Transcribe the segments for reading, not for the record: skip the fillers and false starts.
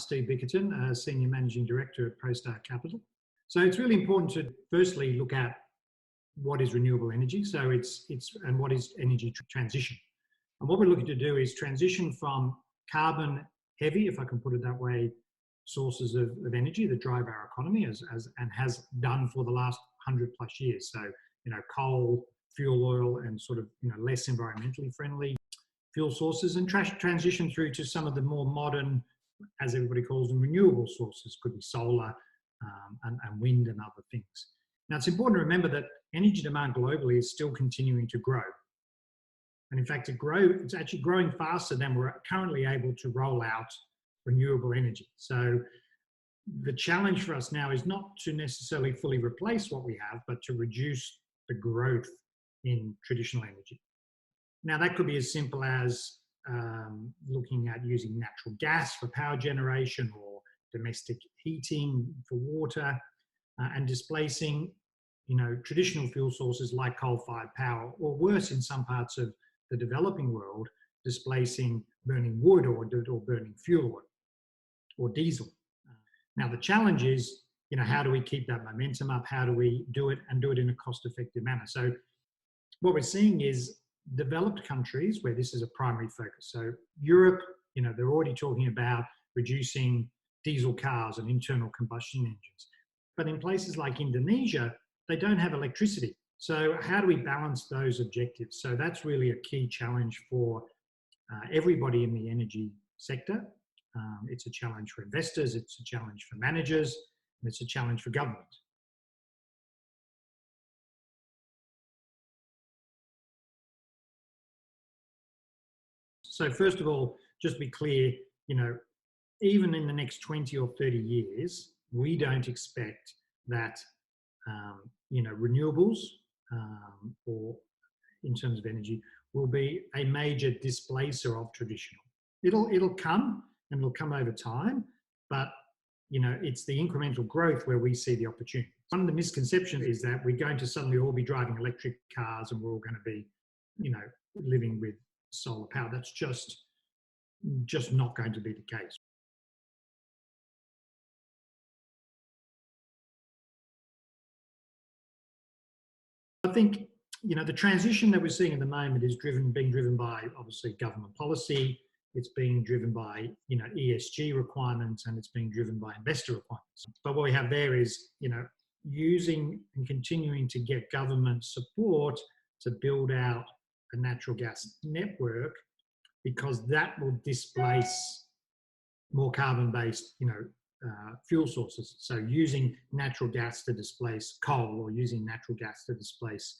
Steve Bickerton, Senior Managing Director at Prostar Capital. So it's really important to firstly look at what is renewable energy. So and what is energy transition. And what we're looking to do is transition from carbon heavy, if I can put it that way, sources of energy that drive our economy and has done for the last 100+ years. So, coal, fuel oil, and sort of, less environmentally friendly fuel sources, and transition through to some of the more modern, as everybody calls them, renewable sources. Could be solar and wind and other things. Now, it's important to remember that energy demand globally is still continuing to grow. And in fact, it's actually growing faster than we're currently able to roll out renewable energy. So the challenge for us now is not to necessarily fully replace what we have, but to reduce the growth in traditional energy. Now, that could be as simple as looking at using natural gas for power generation or domestic heating for water, and displacing, traditional fuel sources like coal-fired power, or worse, in some parts of the developing world, displacing burning wood or burning fuel oil or diesel. Now, the challenge is, how do we keep that momentum up? How do we do it and do it in a cost-effective manner? So what we're seeing is developed countries where this is a primary focus. So Europe, they're already talking about reducing diesel cars and internal combustion engines. But in places like Indonesia, they don't have electricity. So how do we balance those objectives? So that's really a key challenge for everybody in the energy sector. It's a challenge for investors, it's a challenge for managers, and it's a challenge for government. So first of all, just to be clear, even in the next 20 or 30 years, we don't expect that, renewables, or in terms of energy, will be a major displacer of traditional. It'll come, and it'll come over time, but it's the incremental growth where we see the opportunity. One of the misconceptions is that we're going to suddenly all be driving electric cars and we're all going to be, living with solar power. That's just not going to be the case. I think, the transition that we're seeing at the moment is being driven by, obviously, government policy. It's being driven by, ESG requirements, and it's being driven by investor requirements. But what we have there is, using and continuing to get government support to build out a natural gas network, because that will displace more carbon-based, fuel sources. So using natural gas to displace coal, or using natural gas to displace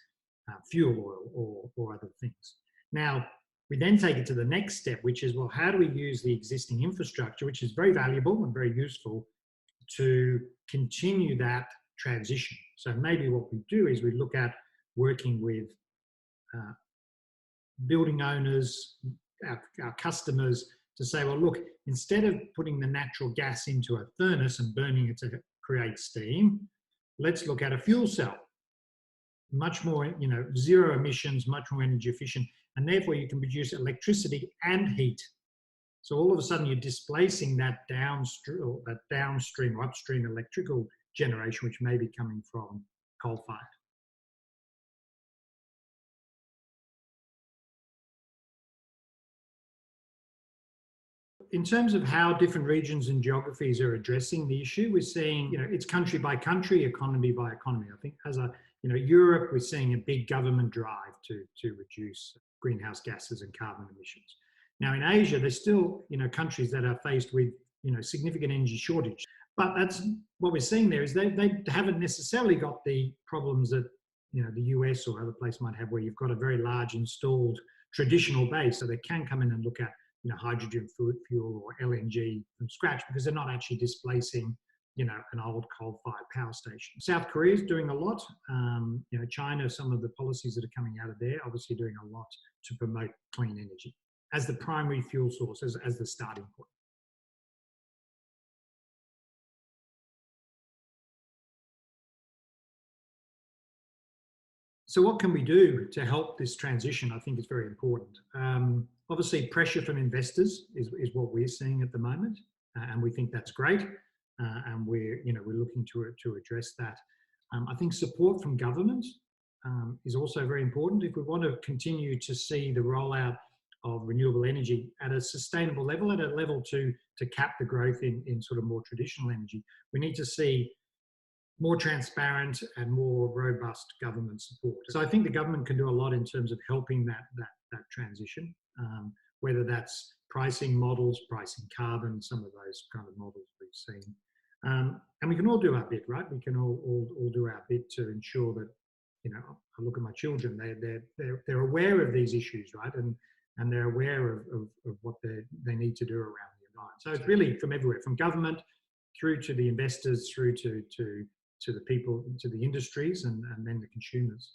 fuel oil or other things. Now, we then take it to the next step, which is, well, how do we use the existing infrastructure, which is very valuable and very useful, to continue that transition? So maybe what we do is we look at working with building owners, our customers, to say, well, look, instead of putting the natural gas into a furnace and burning it to create steam, let's look at a fuel cell. Much more, zero emissions, much more energy efficient, and therefore you can produce electricity and heat. So all of a sudden you're displacing that downstream or upstream electrical generation, which may be coming from coal-fired. In terms of how different regions and geographies are addressing the issue, we're seeing, it's country by country, economy by economy. I think as Europe, we're seeing a big government drive to reduce greenhouse gases and carbon emissions. Now in Asia, there's still, countries that are faced with, significant energy shortage. But that's what we're seeing there is they haven't necessarily got the problems that, the US or other place might have, where you've got a very large installed traditional base. So they can come in and look at, hydrogen fuel or LNG from scratch, because they're not actually displacing, an old coal-fired power station. South Korea is doing a lot. China, some of the policies that are coming out of there, obviously doing a lot to promote clean energy as the primary fuel source, as the starting point. So what can we do to help this transition? I think is very important. Obviously, pressure from investors is what we're seeing at the moment. and we think that's great, and we're looking to address that. I think support from government is also very important if we want to continue to see the rollout of renewable energy at a sustainable level, at a level to cap the growth in sort of more traditional energy. We need to see more transparent and more robust government support. So I think the government can do a lot in terms of helping that transition, whether that's pricing models, pricing carbon, some of those kind of models we've seen. And we can all do our bit, right? We can all do our bit to ensure that, I look at my children, they're aware of these issues, right? And they're aware of what they need to do around the environment. So it's really from everywhere, from government through to the investors, through to the people, to the industries, and then the consumers.